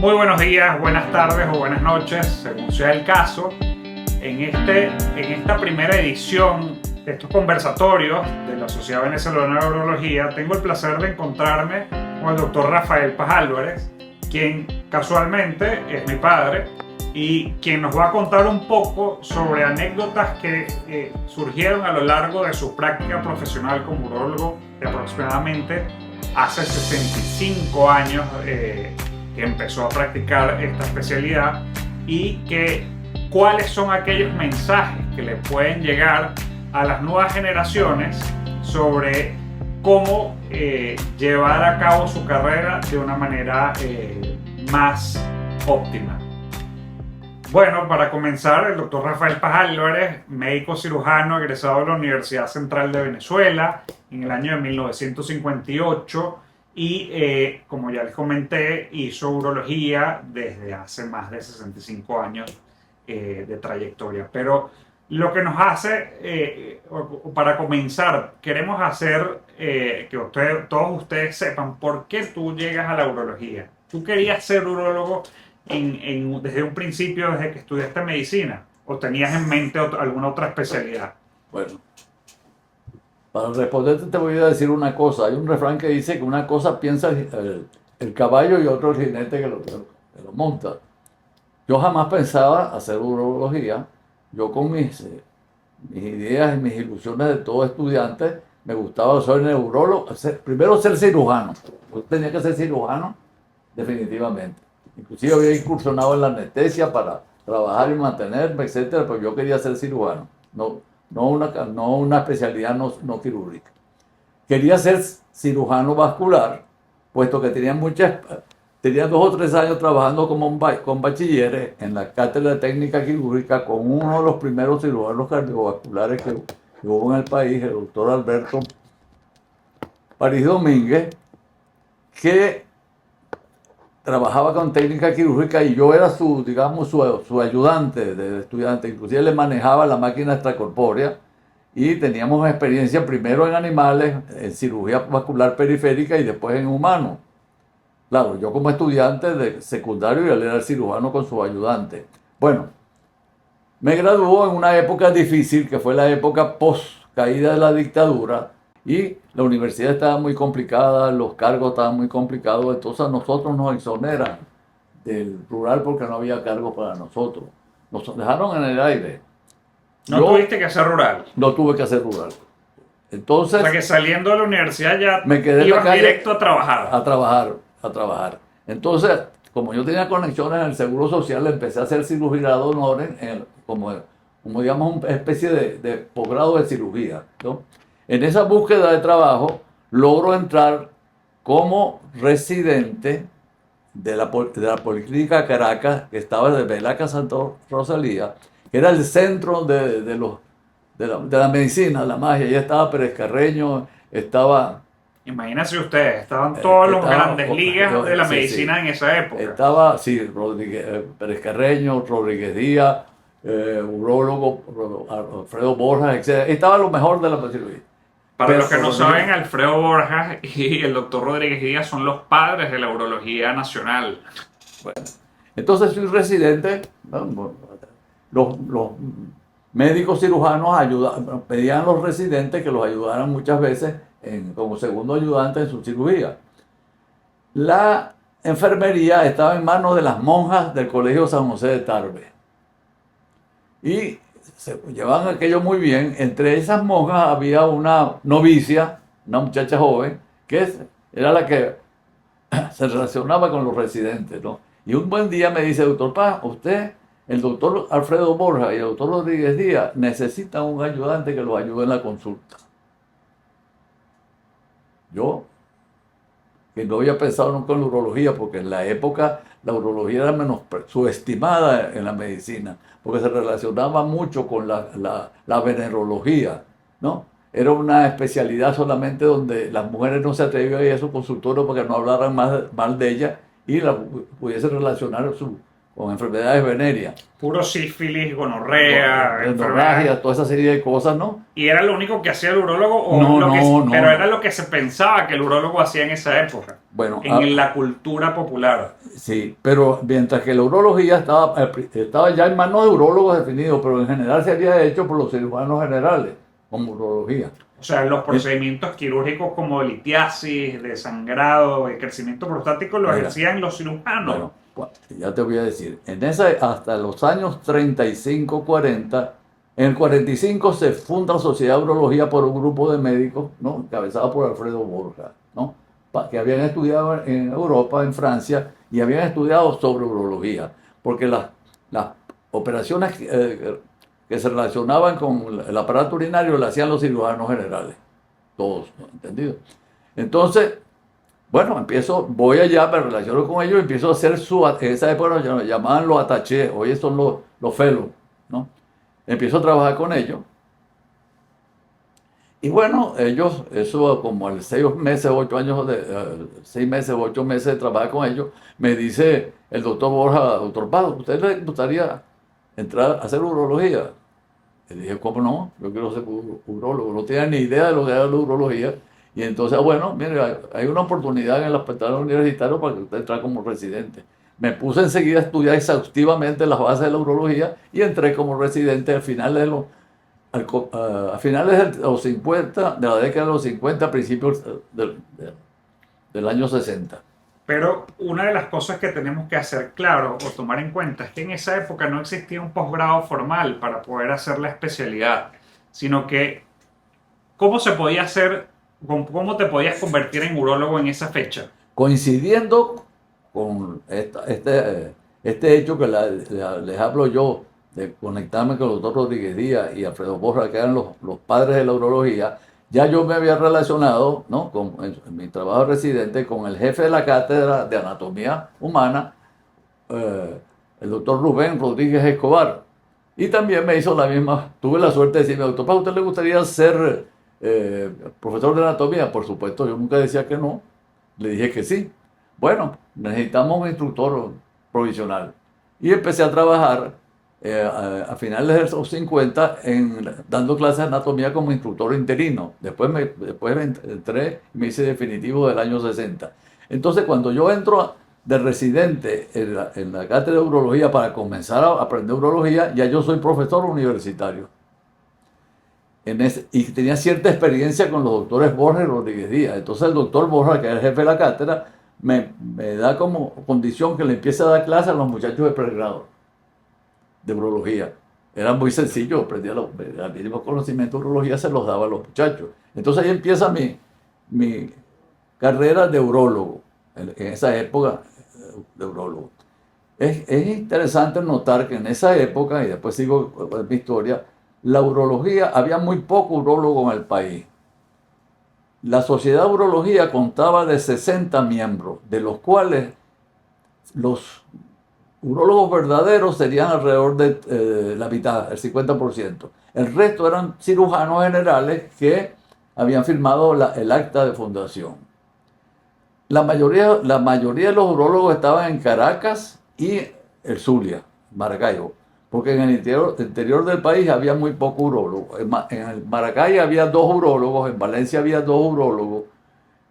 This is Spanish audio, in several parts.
Muy buenos días, buenas tardes o buenas noches, según sea el caso. En esta primera edición de estos conversatorios de la Sociedad Venezolana de Urología, tengo el placer de encontrarme con el doctor Rafael Paz Álvarez, quien casualmente es mi padre y quien nos va a contar un poco sobre anécdotas que surgieron a lo largo de su práctica profesional como urólogo de aproximadamente hace 65 años que empezó a practicar esta especialidad, y cuáles son aquellos mensajes que le pueden llegar a las nuevas generaciones sobre cómo llevar a cabo su carrera de una manera más óptima. Bueno, para comenzar, el doctor Rafael Paz Álvarez, médico cirujano egresado de la Universidad Central de Venezuela en el año de 1958 y, como ya les comenté, hizo urología desde hace más de 65 años de trayectoria. Pero lo que nos hace, para comenzar, queremos hacer que todos ustedes sepan por qué tú llegas a la urología. ¿Tú querías ser urólogo desde un principio, desde que estudiaste medicina? ¿O tenías en mente alguna otra especialidad? Bueno, para responderte te voy a decir una cosa. Hay un refrán que dice que una cosa piensa el caballo y otro el jinete que lo monta. Yo jamás pensaba hacer urología. Yo con mis ideas y mis ilusiones de todo estudiante, me gustaba ser neurólogo, primero ser cirujano. Yo tenía que ser cirujano, definitivamente. Inclusive había incursionado en la anestesia para trabajar y mantenerme, etcétera, pero yo quería ser cirujano, no una especialidad no quirúrgica. Quería ser cirujano vascular, puesto que tenía 2 o 3 años trabajando con bachilleres en la cátedra de técnica quirúrgica con uno de los primeros cirujanos cardiovasculares que hubo en el país, el doctor Alberto París Domínguez, que trabajaba con técnica quirúrgica y yo era su ayudante de estudiante. Inclusive le manejaba la máquina extracorpórea y teníamos experiencia primero en animales, en cirugía vascular periférica y después en humanos. Claro, yo como estudiante de secundario y él era el cirujano con su ayudante. Bueno, me graduó en una época difícil, que fue la época post caída de la dictadura, y la universidad estaba muy complicada, los cargos estaban muy complicados, entonces a nosotros nos exoneran del rural porque no había cargos para nosotros. Nos dejaron en el aire. ¿No tuviste que hacer rural? No tuve que hacer rural. Entonces, o sea que saliendo de la universidad ya me quedé en ibas la calle directo a trabajar. A trabajar. Entonces, como yo tenía conexiones en el Seguro Social, empecé a hacer cirugía de honores como digamos una especie de posgrado de cirugía, ¿no? En esa búsqueda de trabajo, logro entrar como residente de la Policlínica Caracas, que estaba de Velaca Santa Rosalía, que era el centro de la medicina, de la magia. Ya estaba Pérez Carreño, estaba... Imagínense ustedes, estaban todos los grandes ligas de la medicina en esa época. Estaba, sí, Pérez Carreño, Rodríguez Díaz, urólogo, Alfredo Borjas, etc. Estaba lo mejor de la cirugía. Para los que no saben, Alfredo Borjas y el doctor Rodríguez Díaz son los padres de la urología nacional. Bueno, entonces soy residente, ¿no? Los médicos cirujanos pedían a los residentes que los ayudaran muchas veces como segundo ayudante en su cirugía. La enfermería estaba en manos de las monjas del Colegio San José de Tarbe. Y se llevaban aquello muy bien. Entre esas monjas había una novicia, una muchacha joven, que era la que se relacionaba con los residentes, ¿no? Y un buen día me dice: doctor Paz, usted, el doctor Alfredo Borja y el doctor Rodríguez Díaz necesitan un ayudante que los ayude en la consulta. Yo, que no había pensado nunca en la urología, porque en la época la urología era menos subestimada en la medicina, porque se relacionaba mucho con la venerología, ¿no? Era una especialidad solamente donde las mujeres no se atrevían a ir a su consultorio porque no hablaran mal de ella y pudiese relacionar con enfermedades venéreas, Puro sífilis, gonorrea, hemorragia, enfermedades. toda esa serie de cosas, ¿no? ¿Y era lo único que hacía el urólogo o No, lo que, no, no, pero no. era lo que se pensaba que el urólogo hacía en esa época, Bueno, en la cultura popular? sí, pero mientras que la urología estaba ya en manos de urólogos definidos, pero en general se había hecho por los cirujanos generales, como urología. O sea, los Eh, procedimientos quirúrgicos como litiasis, de sangrado, de crecimiento prostático los Mira, ejercían los cirujanos. bueno, ya te voy a decir, hasta los años 35, 40, en el 45 se funda la Sociedad de Urología por un grupo de médicos, ¿no? Encabezado por Alfredo Borja, ¿no? Que habían estudiado en Europa, en Francia, y habían estudiado sobre urología, porque las operaciones que se relacionaban con el aparato urinario las hacían los cirujanos generales, todos, ¿no? ¿Entendido? Entonces, bueno, voy allá, me relaciono con ellos, empiezo a hacer en esa época nos llamaban los attachés, hoy son los fellows, ¿no? Empiezo a trabajar con ellos. Y bueno, ellos, eso como al 6 meses, 8 años 6 meses, 8 meses de trabajar con ellos, me dice el doctor Borja, doctor Paz, ¿usted le gustaría entrar a hacer urología? Le dije, ¿cómo no? Yo quiero ser urólogo. No tenía ni idea de lo que era la urología. Y entonces, bueno, mire, hay una oportunidad en el hospital universitario para que usted entre como residente. Me puse enseguida a estudiar exhaustivamente las bases de la urología y entré como residente a finales de los 50, de la década de los 50, a principios del año 60. Pero una de las cosas que tenemos que hacer claro o tomar en cuenta es que en esa época no existía un posgrado formal para poder hacer la especialidad, sino que cómo se podía hacer, cómo te podías convertir en urólogo en esa fecha. Coincidiendo con este hecho que les hablo yo, de conectarme con el doctor Rodríguez Díaz y Alfredo Borja, que eran los padres de la urología, ya yo me había relacionado, ¿no? En mi trabajo de residente con el jefe de la cátedra de anatomía humana, eh, el doctor Rubén Rodríguez Escobar. Y también me hizo tuve la suerte de decirme, doctor, ¿para usted le gustaría ser profesor de anatomía? Por supuesto, yo nunca decía que no, le dije que sí. Bueno, necesitamos un instructor provisional. Y empecé a trabajar a finales de los 50 dando clases de anatomía como instructor interino. Después entré y me hice definitivo del año 60. Entonces, cuando yo entro de residente en la cátedra de urología para comenzar a aprender urología, ya yo soy profesor universitario. Y tenía cierta experiencia con los doctores Borja y Rodríguez Díaz. Entonces el doctor Borja, que era el jefe de la cátedra, me da como condición que le empiece a dar clases a los muchachos de pregrado de urología. Era muy sencillo, aprendía los mínimos conocimientos de urología, se los daba a los muchachos. Entonces ahí empieza mi carrera de urólogo, en esa época de urólogo. Es interesante notar que en esa época, y después sigo con mi historia, la urología, había muy poco urólogo en el país. La Sociedad de Urología contaba de 60 miembros, de los cuales los urólogos verdaderos serían alrededor de la mitad, el 50%. El resto eran cirujanos generales que habían firmado el acta de fundación. La mayoría de los urólogos estaban en Caracas y el Zulia, Maracaibo, porque en el interior del país había muy poco urólogo. En el Maracay había 2 urólogos, en Valencia había 2 urólogos,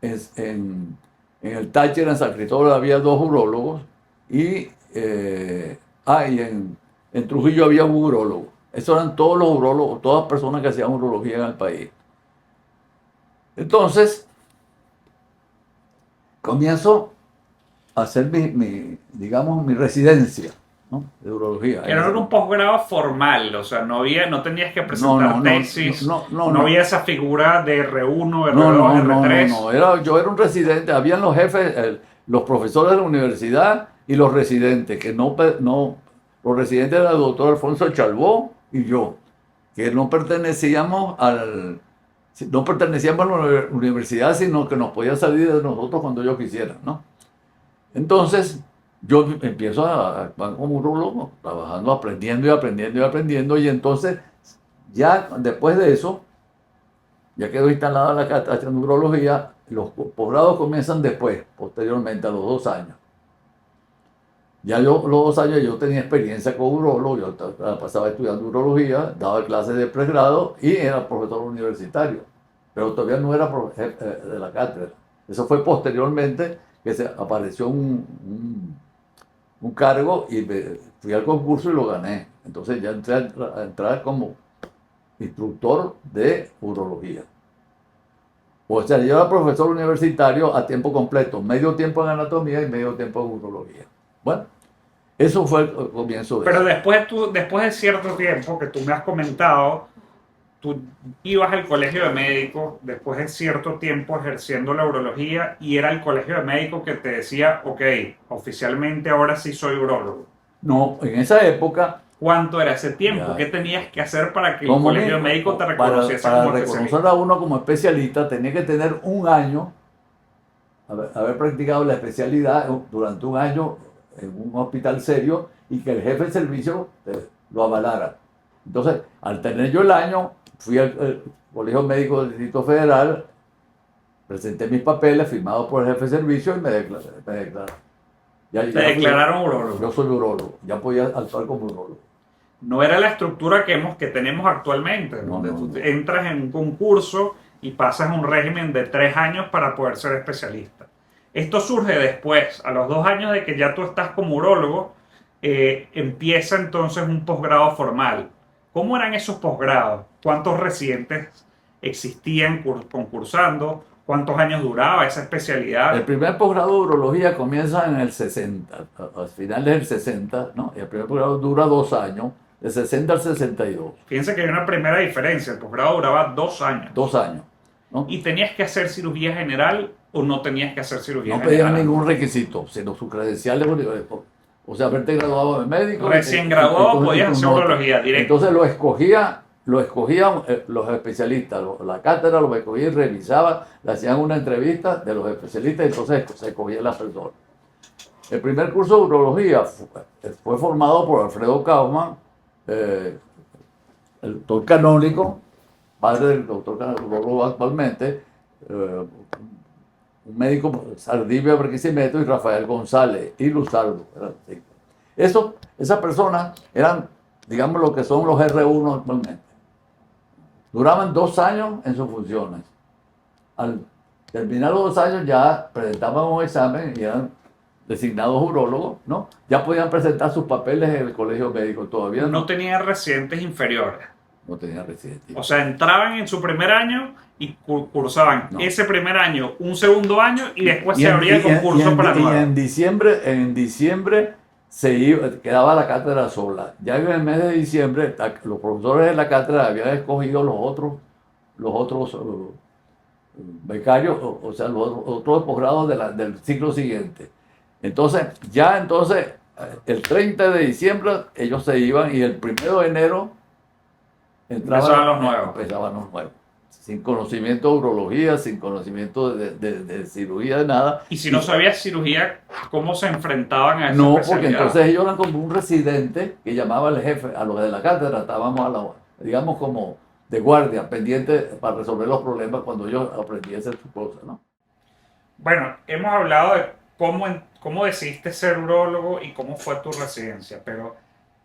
en el Táchira, en San Cristóbal había 2 urólogos y en Trujillo había un urólogo. Esos eran todos los urólogos, todas personas que hacían urología en el país. Entonces, comienzo a hacer digamos, mi residencia, ¿no? De urología. Que no era un posgrado formal, o sea, no tenías que presentar tesis, no había esa figura de R1, R2, R3. Yo era un residente, habían los jefes, los profesores de la universidad y los residentes, los residentes eran el doctor Alfonso Chalbó y yo, que no pertenecíamos a la universidad, sino que nos podía salir de nosotros cuando ellos quisieran, ¿no? Entonces, yo empiezo a actuar como urólogo, trabajando, aprendiendo, y entonces, ya después de eso, ya quedó instalada la cátedra de urología, los posgrados comienzan posteriormente, a los 2 años. Ya yo, los 2 años, yo tenía experiencia con urologo, yo pasaba estudiando urología, daba clases de pregrado y era profesor universitario, pero todavía no era jefe de la cátedra. Eso fue posteriormente que se apareció un cargo y fui al concurso y lo gané. Entonces ya entré a entrar como instructor de urología. O sea, yo era profesor universitario a tiempo completo, medio tiempo en anatomía y medio tiempo en urología. Bueno, eso fue el comienzo de Pero eso. después de cierto tiempo que tú me has comentado, tú ibas al colegio de médicos después de cierto tiempo ejerciendo la urología y era el colegio de médicos que te decía, ok, oficialmente ahora sí soy urólogo. No, en esa época, ¿Cuánto era ese tiempo? ya, ¿Qué tenías que hacer para que el como colegio de médicos te reconociese para como reconocer especialista? a uno como especialista, tenía que tener un año, haber practicado la especialidad durante un año en un hospital serio y que el jefe de servicio lo avalara. Entonces, al tener yo el año, fui al Colegio Médico del Distrito Federal, presenté mis papeles firmados por el jefe de servicio y me declaré. Te Ya fui, declararon yo urólogo. soy urólogo, ya podía actuar como urólogo. No era la estructura que tenemos actualmente, No, donde no, tú no. entras en un concurso y pasas un régimen de 3 años para poder ser especialista. Esto surge después, a los 2 años de que ya tú estás como urólogo, empieza entonces un posgrado formal. ¿Cómo eran esos posgrados? ¿Cuántos residentes existían concursando? ¿Cuántos años duraba esa El especialidad? primer posgrado de urología comienza en el 60, a finales del 60, ¿no? Y el primer posgrado dura 2 años, de 60 al 62, Fíjense que hay una primera diferencia. El posgrado duraba 2 años. 2 años, ¿no? ¿Y tenías que hacer cirugía general o no tenías que hacer cirugía No pedían general? ningún requisito, sino sus credenciales, o sea, haberte graduado de médico Recién y graduado y podías tus hacer notas. urología directo. Entonces lo escogían los especialistas, la cátedra lo escogía y revisaba, le hacían una entrevista de los especialistas y entonces se escogía la persona. El primer curso de urología fue formado por Alfredo Kaufman, eh, el doctor canónico, padre del doctor urologo actualmente, un médico, Saldivia Barquisimeto y Rafael González y Luzardo. Esas personas eran, digamos, lo que son los R1 actualmente. Duraban 2 años en sus funciones. Al terminar los 2 años ya presentaban un examen y eran designados urólogos, ¿no? Ya podían presentar sus papeles en el colegio médico. Todavía No no, tenían residentes inferiores. no tenían residencia. O sea, entraban en su primer año y cursaban No. ese primer año, un segundo año y después Y se en, abría el concurso para y nuevos. en diciembre quedaba la cátedra sola. Ya en el mes de diciembre, los profesores de la cátedra habían escogido los otros becarios, o sea, los otros posgrados del ciclo siguiente. Entonces, el 30 de diciembre ellos se iban y el 1 de enero Empezaban los nuevos. empezaban los nuevos. Sin conocimiento de urología, sin conocimiento de cirugía, de nada. Y si no sabías cirugía, ¿cómo se enfrentaban a esa No, porque especialidad? entonces ellos eran como un residente que llamaba al jefe, a los de la cátedra, estábamos digamos como de guardia, pendiente para resolver los problemas cuando ellos aprendiesen su cosa, ¿no? Bueno, hemos hablado de cómo decidiste ser urólogo y cómo fue tu residencia, pero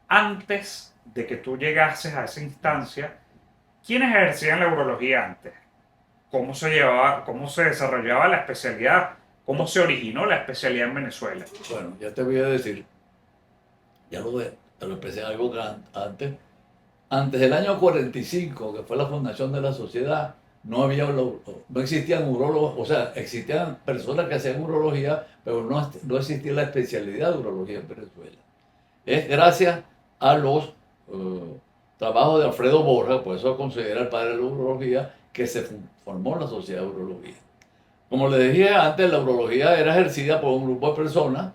antes de que tú llegases a esa instancia, ¿quiénes ejercían la urología antes? ¿Cómo se llevaba, cómo se desarrollaba la especialidad? ¿Cómo se originó la especialidad en Venezuela? Bueno, ya te voy a decir, te lo empecé algo antes. Antes del año 45, que fue la fundación de la sociedad, no existían urólogos, o sea, existían personas que hacían urología, pero no existía la especialidad de urología en Venezuela. Es gracias a los trabajos de Alfredo Borja, por eso se considera el padre de la urología, que se formó la sociedad de urología. Como les dije antes, la urología era ejercida por un grupo de personas,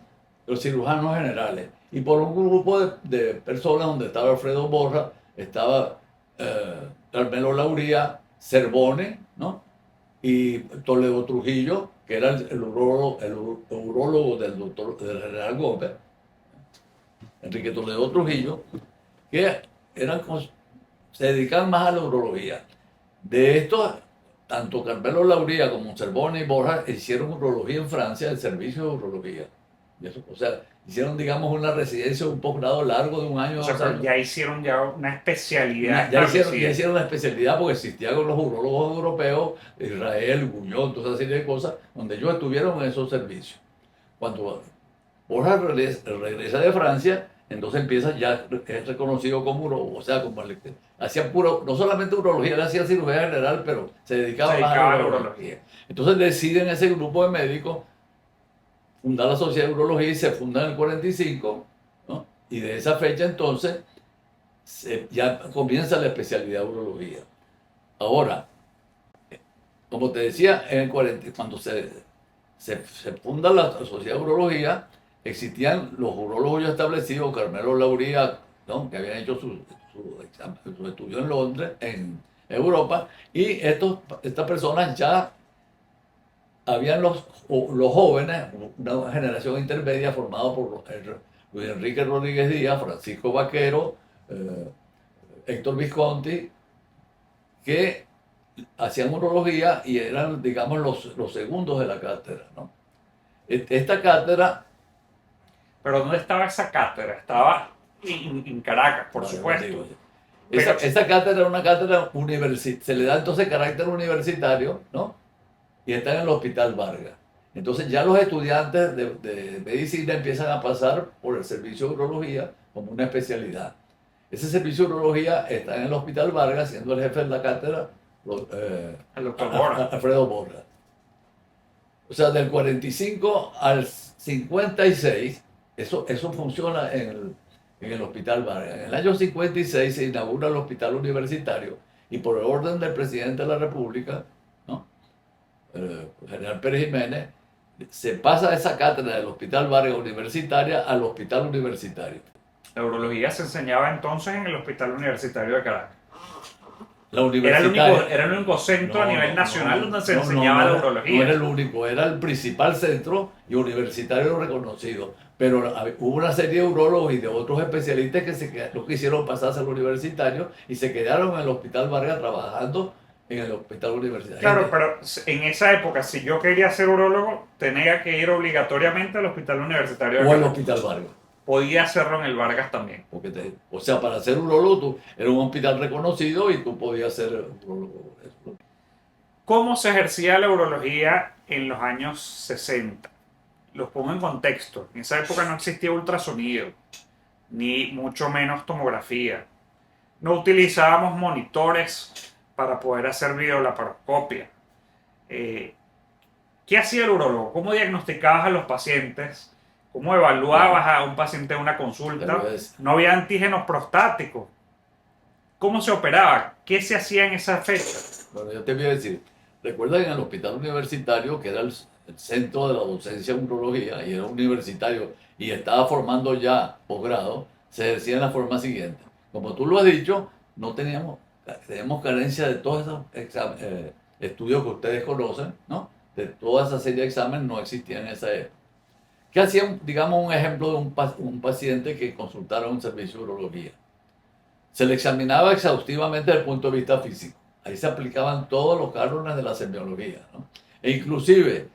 los cirujanos generales, y por un grupo de personas donde estaba Alfredo Borja, estaba Carmelo Lauría, Cervone, ¿no? Y Toledo Trujillo, que era el urólogo del general Gómez, Enrique Toledo Trujillo, que se dedicaban más a la urología. De estos, tanto Carmelo Lauría como Cervone y Borja hicieron urología en Francia, el servicio de urología. Y eso, o sea, hicieron, digamos, una residencia, un posgrado largo de un año, O sea, 2 pero años. ya hicieron ya una especialidad Ya hicieron, establecida. ya hicieron una especialidad porque existían los urólogos europeos, Israel, Gullón, toda esa serie de cosas, donde ellos estuvieron en esos servicios. Cuando Borja regresa de Francia, entonces empieza ya, es reconocido como urólogo, o sea, como el que hacía puro, no solamente urología, él hacía cirugía general, pero se dedicaba Se más dedicaba a a la la urología. urología. Entonces deciden ese grupo de médicos fundar la Sociedad de Urología y se funda en el 45, ¿no? Y de esa fecha entonces ya comienza la especialidad de urología. Ahora, como te decía, en el 40, cuando se funda la Sociedad de Urología, existían los urólogos ya establecidos, Carmelo Lauría, ¿no? Que habían hecho su estudio en Londres, en Europa, y estas personas ya habían los jóvenes, una generación intermedia formada por Luis Enrique Rodríguez Díaz, Francisco Vaquero, Héctor Visconti, que hacían urología y eran, digamos, los segundos de la cátedra, ¿no? Esta cátedra, Pero ¿dónde estaba esa cátedra? Estaba en Caracas, por supuesto. esa cátedra era una cátedra universitaria, se le da entonces carácter universitario, ¿no? Y está en el Hospital Vargas. Entonces ya los estudiantes de medicina empiezan a pasar por el servicio de urología como una especialidad. Ese servicio de urología está en el Hospital Vargas, siendo el jefe de la cátedra El doctor Borja. Alfredo Borja. O sea, del 45 al 56, eso funciona en el Hospital Vargas. En el año 56 se inaugura el Hospital Universitario y por orden del presidente de la República, ¿no? General Pérez Jiménez, se pasa esa cátedra del Hospital Vargas Universitaria al Hospital Universitario. La urología se enseñaba entonces en el Hospital Universitario de Caracas. La Era universitaria. el único centro a nivel nacional donde se no, enseñaba la no urología. era el único, era el principal centro y universitario reconocido. Pero hubo una serie de urólogos y de otros especialistas que lo quisieron pasarse al universitario y se quedaron en el Hospital Vargas trabajando en el Hospital Universitario. Claro, pero en esa época, si yo quería ser urólogo, tenía que ir obligatoriamente al Hospital Universitario de O al Caracas. Hospital Vargas. Podía hacerlo en el Vargas también. O sea, para ser urólogo, tú era un hospital reconocido y tú podías ser urólogo. ¿Cómo se ejercía la urología en los años 60? Los pongo en contexto. En esa época no existía ultrasonido, ni mucho menos tomografía. No utilizábamos monitores para poder hacer videolaparoscopia. ¿Qué hacía el urólogo? ¿Cómo diagnosticabas a los pacientes? ¿Cómo evaluabas a un paciente en una consulta? No había antígenos prostáticos. ¿Cómo se operaba? ¿Qué se hacía en esa fecha? Bueno, yo te voy a decir, recuerda que en el hospital universitario, que era el centro de la docencia en urología, y era universitario, y estaba formando ya posgrado, se decía en la forma siguiente. Como tú lo has dicho, tenemos carencia de todos esos estudios que ustedes conocen, ¿no? De toda esa serie de exámenes no existían en esa época. ¿Qué hacían, digamos, un ejemplo de un paciente que consultara un servicio de urología? Se le examinaba exhaustivamente desde el punto de vista físico. Ahí se aplicaban todos los cánones de la semiología, ¿no? E inclusive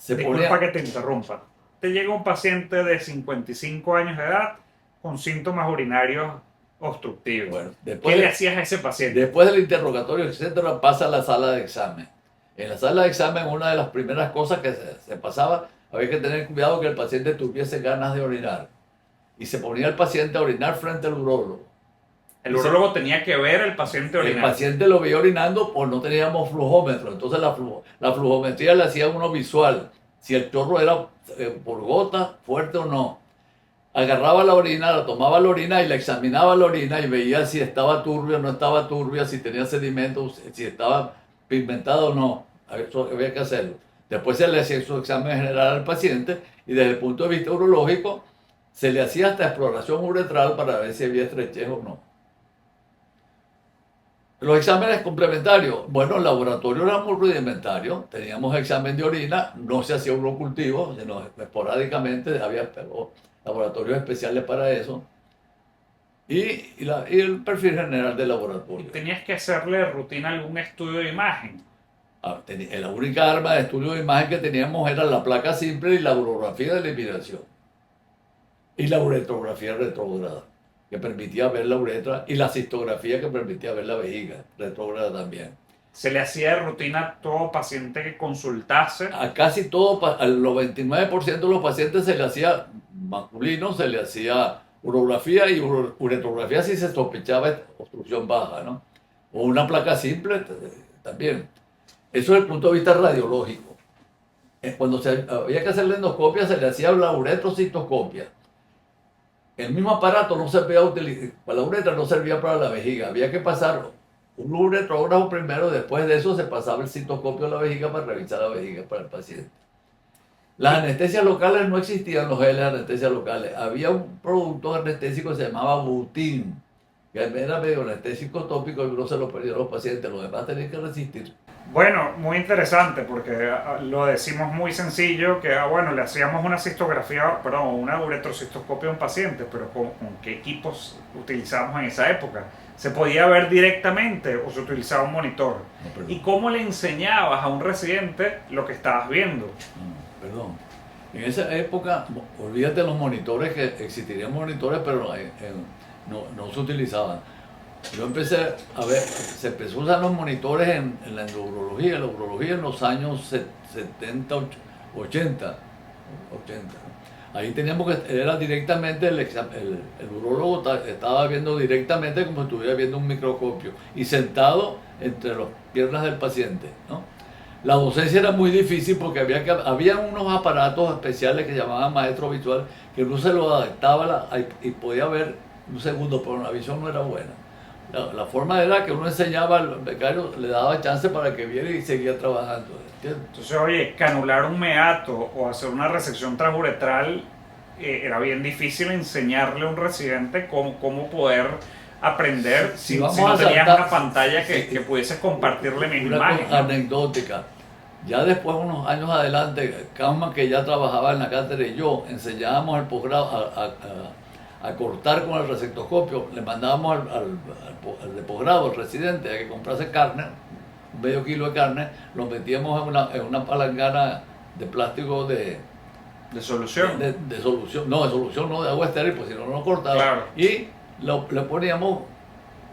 Disculpa que te interrumpa. Te llega un paciente de 55 años de edad con síntomas urinarios obstructivos. Bueno, ¿qué le hacías a ese paciente? Después del interrogatorio, etcétera, pasa a la sala de examen. En la sala de examen, una de las primeras cosas que se pasaba, había que tener cuidado que el paciente tuviese ganas de orinar. Y se ponía el paciente a orinar frente al urólogo. El urólogo tenía que ver al paciente orinar. El paciente lo veía orinando, pues no teníamos flujómetro. Entonces la flujometría le hacía uno visual. Si el chorro era por gota, fuerte o no. Agarraba la orina, tomaba la orina y la examinaba la orina y veía si estaba turbia o no estaba turbia, si tenía sedimentos, si estaba pigmentado o no. Eso había que hacerlo. Después se le hacía su examen general al paciente y desde el punto de vista urológico se le hacía hasta exploración uretral para ver si había estrechez o no. Los exámenes complementarios, bueno, el laboratorio era muy rudimentario, teníamos examen de orina, no se hacía urocultivo, sino esporádicamente había laboratorios especiales para eso, y el perfil general del laboratorio. ¿Tenías que hacerle rutina algún estudio de imagen? La única arma de estudio de imagen que teníamos era la placa simple y la urografía de eliminación. Y la uretrografía retrógrada, que permitía ver la uretra, y la cistografía que permitía ver la vejiga retrógrada también. ¿Se le hacía de rutina a todo paciente que consultase? A casi todo, al 99% de los pacientes se le hacía masculino, se le hacía urografía y uretrografía si se sospechaba obstrucción baja, ¿no? O una placa simple también. Eso desde el punto de vista radiológico. Cuando había que hacer la endoscopia, se le hacía la uretrocistoscopia. El mismo aparato no servía para la uretra, no servía para la vejiga. Había que pasar un uretrógrafo primero, después de eso se pasaba el citoscopio a la vejiga para revisar la vejiga para el paciente. Las anestesias locales no existían, los geles de anestesia locales. Había un producto anestésico que se llamaba Butin, que era medio anestésico tópico y uno se lo ponía a los pacientes, los demás tenían que resistir. Bueno, muy interesante porque lo decimos muy sencillo, que bueno, le hacíamos una cistografía, perdón, una uretrocistoscopia a un paciente, pero ¿con qué equipos utilizábamos en esa época? ¿Se podía ver directamente o se utilizaba un monitor? No, ¿Y cómo le enseñabas a un residente lo que estabas viendo? Perdón. En esa época, olvídate de los monitores, que existirían monitores, pero no se utilizaban. Yo empecé a ver, se empezó a usar los monitores en la urología en los años 70, 80. Ahí teníamos que, era directamente el urólogo estaba viendo directamente como si estuviera viendo un microscopio y sentado entre las piernas del paciente, ¿no? La docencia era muy difícil porque había unos aparatos especiales que llamaban maestro visual que uno se lo adaptaba y podía ver un segundo, pero la visión no era buena. La forma era que uno enseñaba al becario, le daba chance para que viera y seguía trabajando, ¿entiendes? Entonces, oye, canular un meato o hacer una resección transuretral era bien difícil enseñarle a un residente cómo poder aprender si no tenías una pantalla que pudieses compartirle misma imagen, ¿no? Anecdótica. Ya después, unos años adelante, Kaufman, que ya trabajaba en la cátedra, y yo enseñábamos el posgrado a cortar con el resectoscopio. Le mandábamos al de posgrado, al residente, a que comprase carne, medio kilo de carne, lo metíamos en una palangana de plástico de solución. De solución, no, de agua estéril, pues si no, no cortaba. Claro. Y le poníamos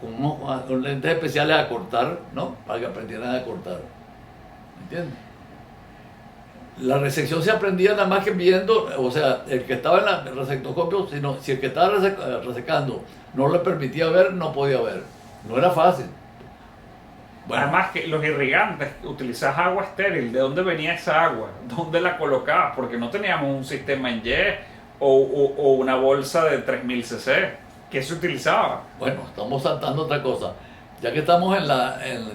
unos lentes especiales a cortar, ¿no? Para que aprendieran a cortar. ¿Me entiendes? La resección se aprendía nada más que viendo, o sea, el que estaba en el resectoscopio, si el que estaba resecando no le permitía ver, no podía ver. No era fácil. Bueno. Además que los irrigantes, utilizabas agua estéril, ¿de dónde venía esa agua? ¿Dónde la colocabas? Porque no teníamos un sistema en Y o una bolsa de 3000 cc. ¿Qué se utilizaba? Bueno, estamos saltando otra cosa. Ya que estamos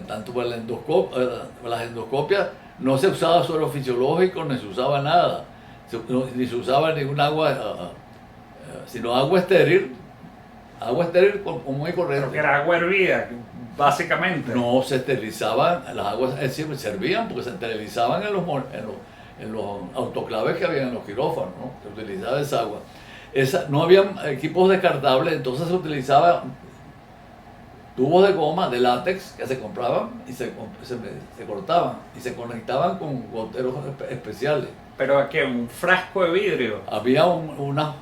tanto en las endoscopias, no se usaba suero fisiológico, ni se usaba nada, ni se usaba ningún agua, sino agua estéril común y corriente. Pero que era agua hervida, básicamente. No, se esterilizaban, las aguas servían porque se esterilizaban en los autoclaves que había en los quirófanos, ¿no? Se utilizaba esa agua. No había equipos descartables, entonces se utilizaba tubos de goma, de látex, que se compraban y se cortaban y se conectaban con goteros especiales. ¿Pero aquí un frasco de vidrio? Había unos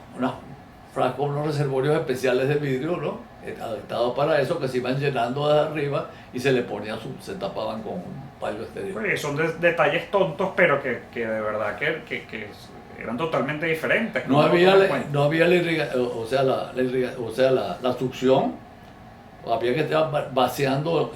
reservorios especiales de vidrio, ¿no? Adaptados para eso, que se iban llenando de arriba y se le ponían, se tapaban con un paño exterior. Pues son detalles tontos, pero que de verdad que eran totalmente diferentes. No había la succión. Había que estar vaciando,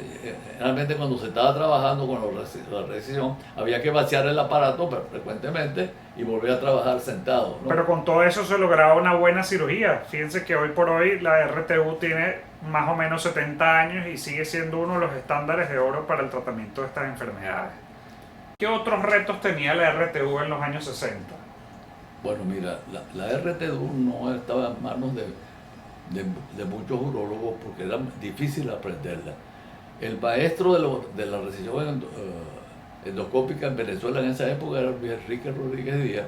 realmente cuando se estaba trabajando con la resección, había que vaciar el aparato frecuentemente y volver a trabajar sentado, ¿no? Pero con todo eso se lograba una buena cirugía. Fíjense que hoy por hoy la RTU tiene más o menos 70 años y sigue siendo uno de los estándares de oro para el tratamiento de estas enfermedades. ¿Qué otros retos tenía la RTU en los años 60? Bueno, mira, la RTU no estaba en manos de muchos urólogos porque era difícil aprenderla. El maestro de la resección endoscópica en Venezuela en esa época era Enrique Rodríguez Díaz.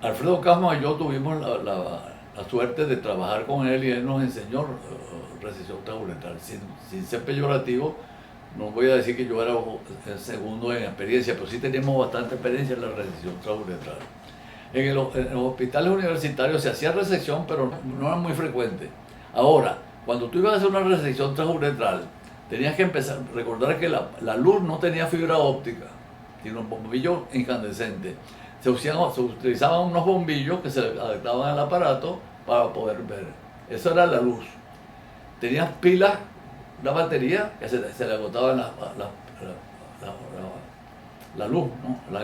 Alfredo Kaufman y yo tuvimos la suerte de trabajar con él y él nos enseñó resección transuretral. Sin ser peyorativo, no voy a decir que yo era el segundo en experiencia, pero sí teníamos bastante experiencia en la resección transuretral. En los hospitales universitarios se hacía resección, pero no era muy frecuente. Ahora, cuando tú ibas a hacer una resección transuretral, tenías que empezar, recordar que la luz no tenía fibra óptica, sino un bombillo incandescente. Se utilizaban unos bombillos que se adaptaban al aparato para poder ver. Eso era la luz. Tenías pilas, una batería que se le agotaba la luz, ¿no? la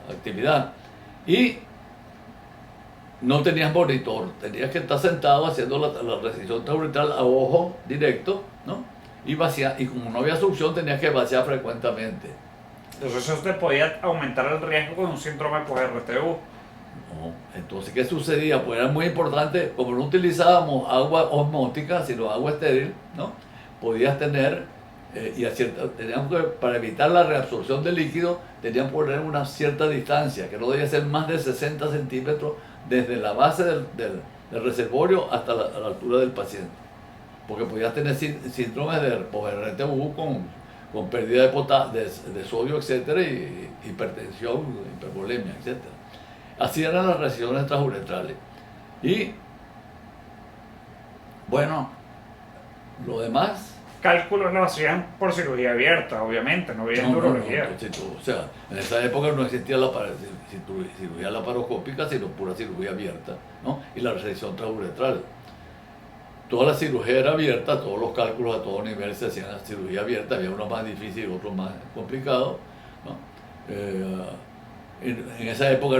actividad. Y no tenías monitor, tenías que estar sentado haciendo la resección transuretral a ojo directo, ¿no? Y como no había succión, tenías que vaciar frecuentemente. Entonces eso te podía aumentar el riesgo con un síndrome post-RTU. No, entonces, ¿qué sucedía? Pues era muy importante, como no utilizábamos agua osmótica, sino agua estéril, ¿no? Podías tener, teníamos que, para evitar la reabsorción de líquido, teníamos que poner una cierta distancia, que no debía ser más de 60 centímetros desde la base del reservorio hasta la altura del paciente. Porque podías tener síndromes de post-RTU con pérdida de sodio, etcétera, y hipertensión, hipervolemia, etcétera. Así eran las resecciones transuretrales. Y bueno, lo demás. Cálculos lo hacían por cirugía abierta, obviamente, no había urología. O sea, en esa época no existía la cirugía laparoscópica, sino pura cirugía abierta, ¿no? Y la resección transuretral. Toda la cirugía era abierta, todos los cálculos a todo nivel se hacían en la cirugía abierta, había unos más difíciles y otros más complicados, ¿no? En esa época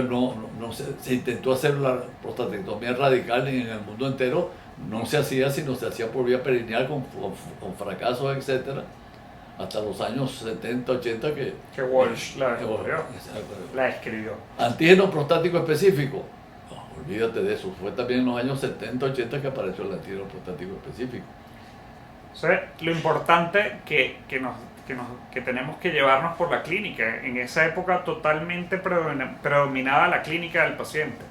se intentó hacer la prostatectomía radical en el mundo entero, no se hacía, sino se hacía por vía perineal con fracasos, etcétera, hasta los años 70, 80 que Walsh la escribió. Antígeno prostático específico. No, olvídate de eso, fue también en los años 70, 80 que apareció el antígeno prostático específico. O sea, lo importante que tenemos que llevarnos por la clínica. En esa época totalmente predominaba la clínica del paciente.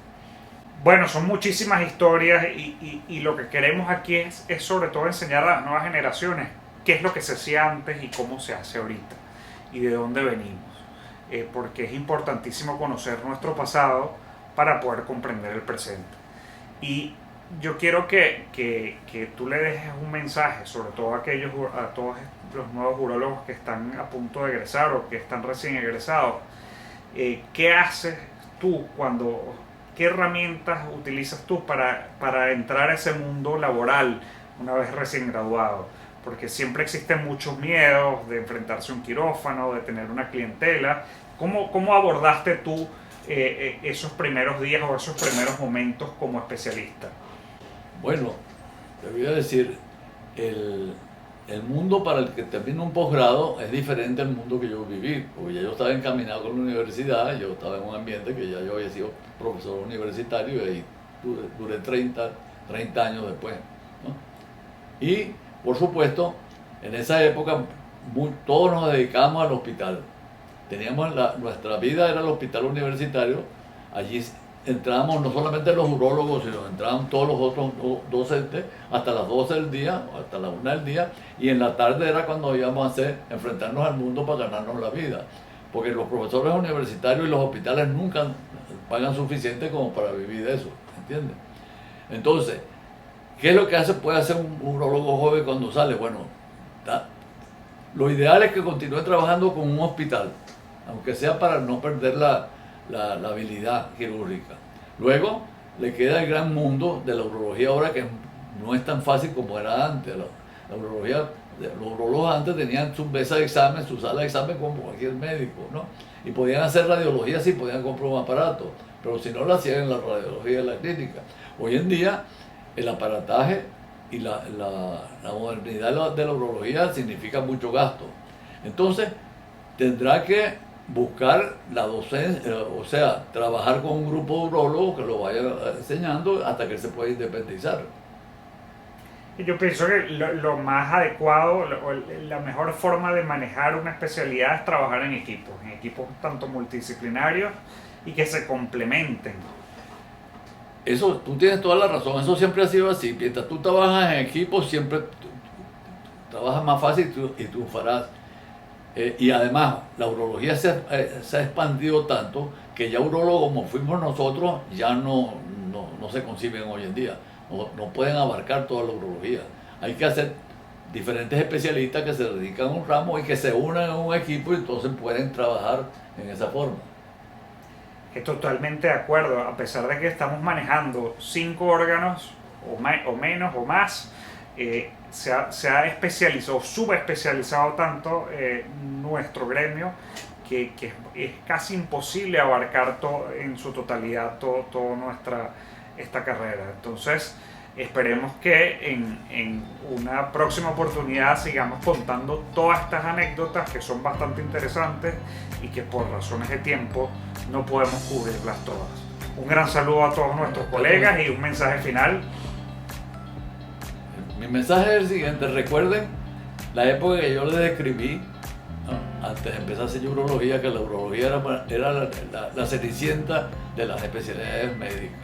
Bueno, son muchísimas historias y lo que queremos aquí es sobre todo enseñar a las nuevas generaciones qué es lo que se hacía antes y cómo se hace ahorita y de dónde venimos. Porque es importantísimo conocer nuestro pasado para poder comprender el presente. Y yo quiero que tú le dejes un mensaje, sobre todo a todos los nuevos urólogos que están a punto de egresar o que están recién egresados. ¿Qué haces tú qué herramientas utilizas tú para entrar a ese mundo laboral una vez recién graduado? Porque siempre existen muchos miedos de enfrentarse a un quirófano, de tener una clientela. ¿Cómo abordaste tú esos primeros días o esos primeros momentos como especialista? Bueno, te voy a decir, el mundo para el que termina un posgrado es diferente al mundo que yo viví, porque ya yo estaba encaminado con la universidad, yo estaba en un ambiente que ya yo había sido profesor universitario y ahí duré 30 años después, ¿no? Y, por supuesto, en esa época todos nos dedicamos al hospital. Nuestra vida era el hospital universitario, allí entrábamos no solamente los urólogos, sino entraban todos los otros docentes hasta las 12 del día, o hasta la 1 del día, y en la tarde era cuando íbamos a enfrentarnos al mundo para ganarnos la vida. Porque los profesores universitarios y los hospitales nunca pagan suficiente como para vivir de eso, ¿entiendes? Entonces, ¿qué es lo que puede hacer un urólogo joven cuando sale? Bueno, lo ideal es que continúe trabajando con un hospital, aunque sea para no perder la habilidad quirúrgica. Luego le queda el gran mundo de la urología ahora, que no es tan fácil como era antes. La urología, los urólogos antes tenían su mesa de examen, su sala de examen como cualquier médico, ¿no? Y podían hacer radiología si podían comprar un aparato, pero si no lo hacían en la radiología de la clínica. Hoy en día el aparataje y la modernidad de la urología significa mucho gasto. Entonces tendrá que buscar la docencia, o sea, trabajar con un grupo de urólogos que lo vaya enseñando hasta que se pueda independizar. Y yo pienso que lo más adecuado, la mejor forma de manejar una especialidad es trabajar en equipos tanto multidisciplinarios y que se complementen. Eso, tú tienes toda la razón, eso siempre ha sido así. Mientras tú trabajas en equipos, siempre trabajas más fácil y triunfarás. Y además, la urología se ha expandido tanto que ya urólogos como fuimos nosotros ya no se conciben hoy en día. No pueden abarcar toda la urología. Hay que hacer diferentes especialistas que se dedican a un ramo y que se unan en un equipo y entonces pueden trabajar en esa forma. Totalmente de acuerdo, a pesar de que estamos manejando 5 órganos o menos o más, se ha especializado, subespecializado tanto nuestro gremio que es casi imposible abarcar en su totalidad toda esta carrera. Entonces, esperemos que en una próxima oportunidad sigamos contando todas estas anécdotas que son bastante interesantes y que por razones de tiempo no podemos cubrirlas todas. Un gran saludo a todos nuestros colegas y un mensaje final. Mi mensaje es el siguiente: recuerden la época que yo les describí, ¿no?, antes de empezar a hacer urología, que la urología era la cenicienta de las especialidades médicas.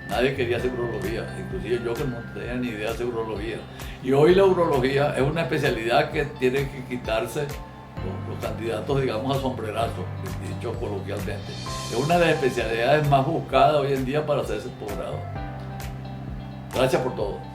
Nadie quería hacer urología, inclusive yo que no tenía ni idea de hacer urología. Y hoy la urología es una especialidad que tienen que quitarse los candidatos, digamos, a sombrerazo, dicho coloquialmente. Es una de las especialidades más buscadas hoy en día para hacerse posgrado. Gracias por todo.